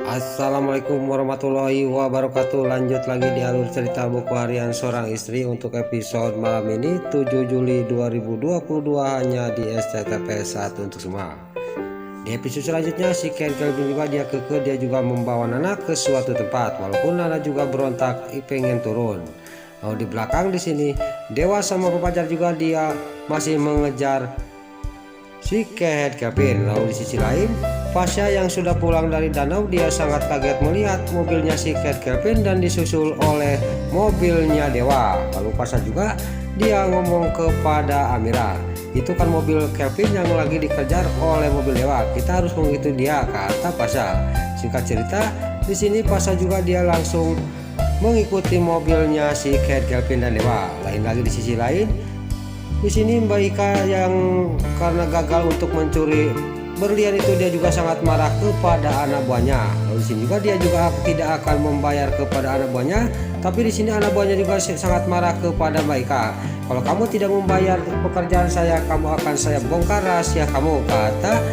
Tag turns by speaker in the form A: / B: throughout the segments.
A: Assalamualaikum warahmatullahi wabarakatuh. Lanjut lagi di alur cerita buku harian seorang istri untuk episode malam ini 7 Juli 2022 hanya di SCTP 1 untuk semua. Di episode selanjutnya si Kelvin juga dia juga membawa Nana ke suatu tempat walaupun Nana juga berontak pengen turun. Lalu di belakang di sini Dewa sama Papajar juga dia masih mengejar si Kelvin. Lalu di sisi lain Pasha yang sudah pulang dari danau dia sangat kaget melihat mobilnya si Kelvin dan disusul oleh mobilnya Dewa. Lalu Pasha juga dia ngomong kepada Amira, itu kan mobil Kelvin yang lagi dikejar oleh mobil Dewa, kita harus mengikuti dia, kata Pasha. Singkat cerita di sini Pasha juga dia langsung mengikuti mobilnya si Kelvin dan Dewa. Lain lagi di sisi lain di sini Mbak Ika yang karena gagal untuk mencuri berlian itu dia juga sangat marah kepada anak buahnya. Lalu di sini juga dia juga tidak akan membayar kepada anak buahnya, tapi di sini anak buahnya juga sangat marah kepada Mbak Ika. Kalau kamu tidak membayar pekerjaan saya, kamu akan saya bongkar rahasia kamu, kata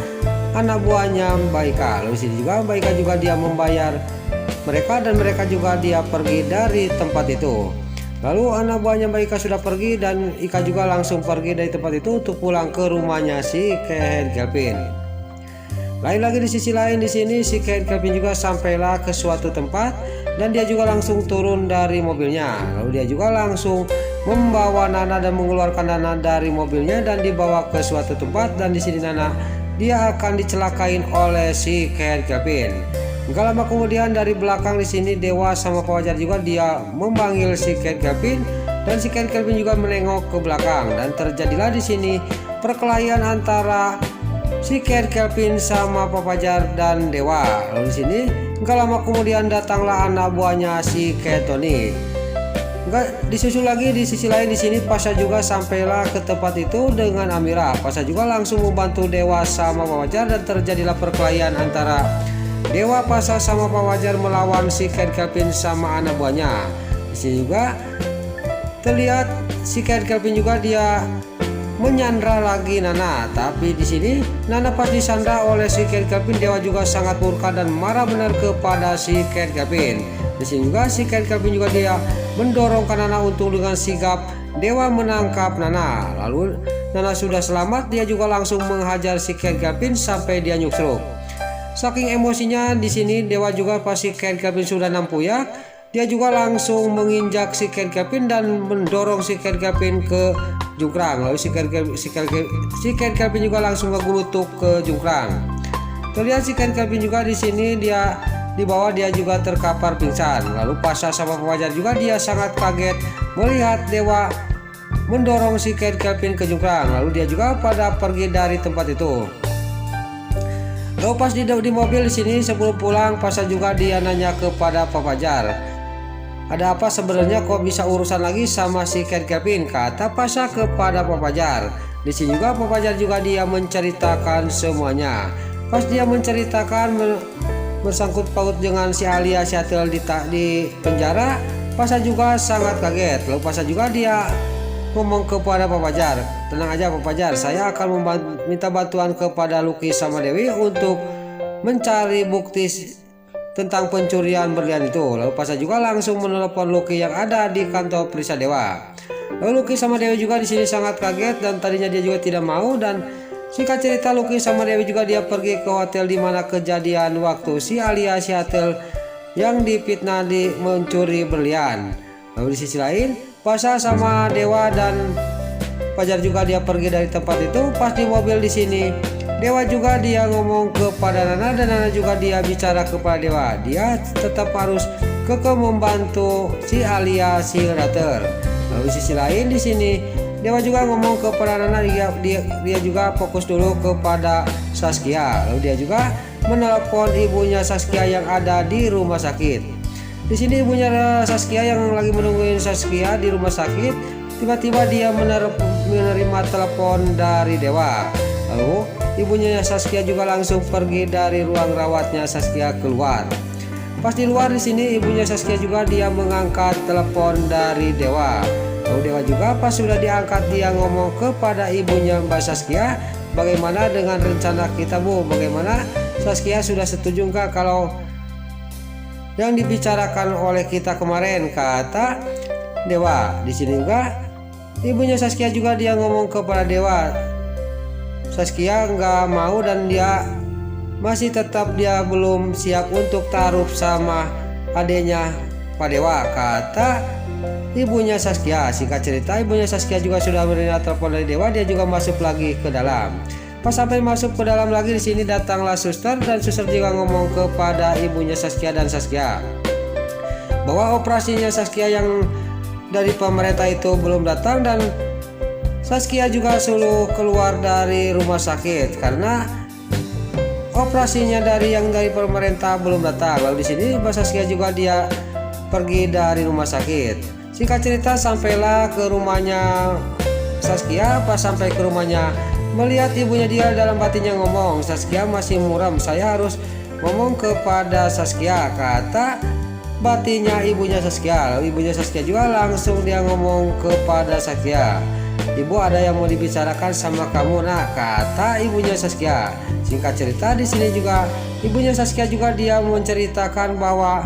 A: anak buahnya Mbak Ika. Lalu di sini juga Mbak Ika juga dia membayar mereka dan mereka juga dia pergi dari tempat itu. Lalu anak buahnya Mbak Ika sudah pergi dan Ika juga langsung pergi dari tempat itu untuk pulang ke rumahnya si Kelvin. Lain lagi di sisi lain di sini si Kelvin juga sampailah ke suatu tempat dan dia juga langsung turun dari mobilnya. Lalu dia juga langsung membawa Nana dan mengeluarkan Nana dari mobilnya dan dibawa ke suatu tempat, dan di sini Nana dia akan dicelakain oleh si Kelvin. Gak lama kemudian dari belakang di sini Dewa sama Papajar juga dia memanggil si Kelvin dan si Kelvin juga menengok ke belakang dan terjadilah di sini perkelahian antara si Kelvin sama Papajar dan Dewa. Lalu di sini gak lama kemudian datanglah anak buahnya si Tony. Gak disusul lagi di sisi lain di sini Pasha juga sampailah ke tempat itu dengan Amira. Pasha juga langsung membantu Dewa sama Papajar dan terjadilah perkelahian antara Dewa, Pasha sama Papajar melawan si Kelvin sama anak buahnya. Di sini juga terlihat si Kelvin juga dia menyandra lagi Nana, tapi di sini Nana pas disandra oleh si Kelvin, Dewa juga sangat murka dan marah benar kepada si Kelvin. Di sini juga si Kelvin juga dia mendorongkan Nana untuk dengan sigap Dewa menangkap Nana. Lalu Nana sudah selamat, dia juga langsung menghajar si Kelvin sampai dia nyusruk. Saking emosinya di sini Dewa juga pas si Kelvin sudah nampuyak, dia juga langsung menginjak si Kelvin dan mendorong si Kelvin ke jungkrang. Lalu si Kelvin juga langsung ngegulutuk ke jungkrang. Terlihat si Kelvin juga di sini dia di bawah dia juga terkapar pingsan. Lalu Pasha sama Papajar juga dia sangat kaget melihat Dewa mendorong si Kelvin ke jungkrang. Lalu dia juga pada pergi dari tempat itu. Lalu pas di mobil di sini sebelum pulang Pasha juga dia nanya kepada Papajar, ada apa sebenarnya kok bisa urusan lagi sama si Kelvin, kata Pasha kepada Papajar. Di sini juga Papajar juga dia menceritakan semuanya. Pas dia menceritakan bersangkut paut dengan si Alia Shatel di penjara, Pasha juga sangat kaget. Lalu Pasha juga dia ngomong kepada Papajar, tenang aja Papajar, saya akan minta bantuan kepada Lucky sama Dewi untuk mencari bukti tentang pencurian berlian itu. Lalu Pasha juga langsung menelepon Lucky yang ada di kantor Perisa Dewa. Lalu Lucky sama Dewi juga di sini sangat kaget dan tadinya dia juga tidak mau, dan singkat cerita Lucky sama Dewi juga dia pergi ke hotel di mana kejadian waktu si Alia Shatel yang difitnah mencuri berlian. Lalu di sisi lain Pasha sama Dewa dan Papajar juga dia pergi dari tempat itu. Pas di mobil di sini Dewa juga dia ngomong kepada Nana dan Nana juga dia bicara kepada Dewa. Dia tetap harus kekeh membantu si Alia si Rater. Lalu di sisi lain di sini Dewa juga ngomong kepada Nana dia juga fokus dulu kepada Saskia. Lalu dia juga menelepon ibunya Saskia yang ada di rumah sakit. Di sini ibunya Saskia yang lagi menungguin Saskia di rumah sakit, tiba-tiba dia menerima telepon dari Dewa. Lalu ibunya Saskia juga langsung pergi dari ruang rawatnya Saskia keluar. Pas di luar di sini ibunya Saskia juga dia mengangkat telepon dari Dewa. Lalu Dewa juga pas sudah diangkat dia ngomong kepada ibunya Mbak Saskia, bagaimana dengan rencana kita Bu? Bagaimana Saskia sudah setuju enggak kalau yang dibicarakan oleh kita kemarin, kata Dewa. Di sini juga ibunya Saskia juga dia ngomong kepada Dewa. Saskia nggak mau dan dia masih tetap dia belum siap untuk taruh sama adiknya Pak Dewa, kata ibunya Saskia. Singkat cerita, ibunya Saskia juga sudah menerima telepon dari Dewa. Dia juga masuk lagi ke dalam. Pas sampai masuk ke dalam lagi, di sini datanglah suster dan suster juga ngomong kepada ibunya Saskia dan Saskia bahwa operasinya Saskia yang dari pemerintah itu belum datang dan Saskia juga suruh keluar dari rumah sakit karena operasinya dari pemerintah belum datang. Lalu di sini Saskia juga dia pergi dari rumah sakit. Singkat cerita, sampailah ke rumahnya Saskia. Pas sampai ke rumahnya, melihat ibunya dia dalam batinnya ngomong, Saskia masih muram, saya harus ngomong kepada Saskia, kata batinnya ibunya Saskia. Lalu ibunya Saskia juga langsung dia ngomong kepada Saskia, ibu ada yang mau dibicarakan sama kamu nak, kata ibunya Saskia. Singkat cerita, di sini juga ibunya Saskia juga dia menceritakan bahwa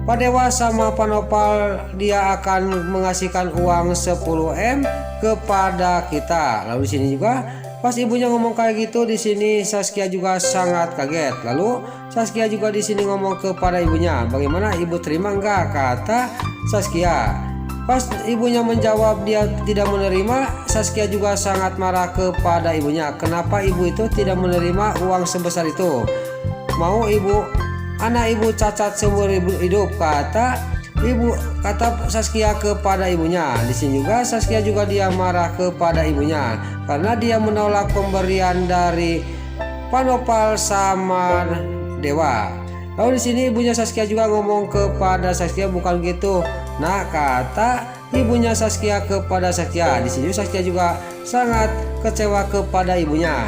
A: Pak Dewa sama Pak Nopal dia akan mengasihkan uang 10M kepada kita. Lalu di sini juga pas ibunya ngomong kayak gitu, di sini Saskia juga sangat kaget. Lalu Saskia juga di sini ngomong kepada ibunya, bagaimana ibu terima enggak, kata Saskia. Pas ibunya menjawab dia tidak menerima, Saskia juga sangat marah kepada ibunya. Kenapa ibu itu tidak menerima uang sebesar itu? Mau anak ibu cacat seumur hidup, kata Saskia kepada ibunya. Di sini juga Saskia juga dia marah kepada ibunya karena dia menolak pemberian dari Pak Nopal sama Dewa. Lalu di sini ibunya Saskia juga ngomong kepada Saskia, bukan gitu nah, kata ibunya Saskia kepada Saskia. Di sini Saskia juga sangat kecewa kepada ibunya.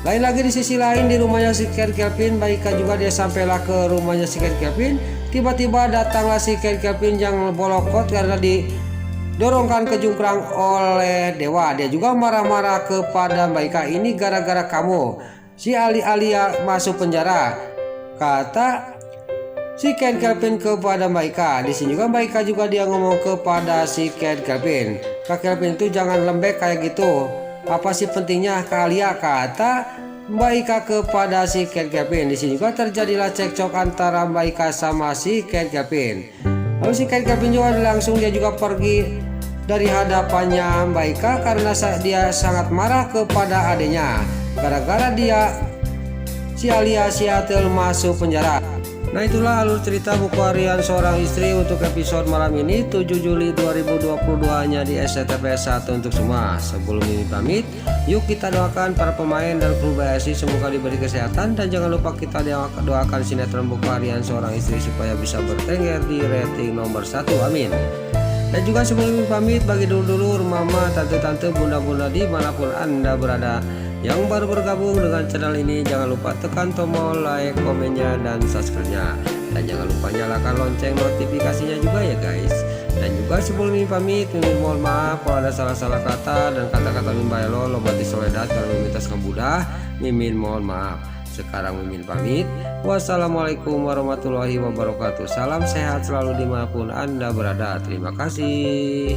A: Lain lagi di sisi lain di rumahnya si Ken Kelvin, Baika juga dia sampailah ke rumahnya si Ken Kelvin. Tiba-tiba datanglah si Ken Kelvin yang bolokot karena didorongkan ke jungkrang oleh Dewa. Dia juga marah-marah kepada Baika, ini gara-gara kamu si Alia masuk penjara, kata si Ken Kelvin kepada Baika. Di sini juga Baika juga dia ngomong kepada si Ken Kelvin, Kak Kelvin itu jangan lembek kayak gitu, apa sih pentingnya ke Alia, kata Mbak Ika kepada si Ken Kelvin. Di sini juga terjadilah cekcok antara Mbak Ika sama si Ken Kelvin. Lalu si Ken Kelvin juga langsung dia juga pergi dari hadapannya Mbak Ika karena dia sangat marah kepada adiknya gara-gara dia si Alia Siatel masuk penjara. Nah, itulah alur cerita buku harian seorang istri untuk episode malam ini 7 Juli 2022 hanya di SCTV 1 untuk semua. Sebelum ini pamit, yuk kita doakan para pemain dan kru BSI semoga diberi kesehatan, dan jangan lupa kita doakan sinetron buku harian seorang istri supaya bisa bertengger di rating nomor 1, amin. Dan juga sebelum ini pamit, bagi dulur-dulur, mama, tante-tante, bunda-bunda dimanapun anda berada yang baru bergabung dengan channel ini, jangan lupa tekan tombol like, komennya, dan subscribe-nya. Dan jangan lupa nyalakan lonceng notifikasinya juga ya guys. Dan juga sebelum ini pamit, Mimin mohon maaf kalau ada salah-salah kata dan kata-kata mimbaelo lobati soledat kalau memintas kemudah, Mimin mohon maaf. Sekarang Mimin pamit. Wassalamualaikum warahmatullahi wabarakatuh. Salam sehat selalu dimanapun anda berada. Terima kasih.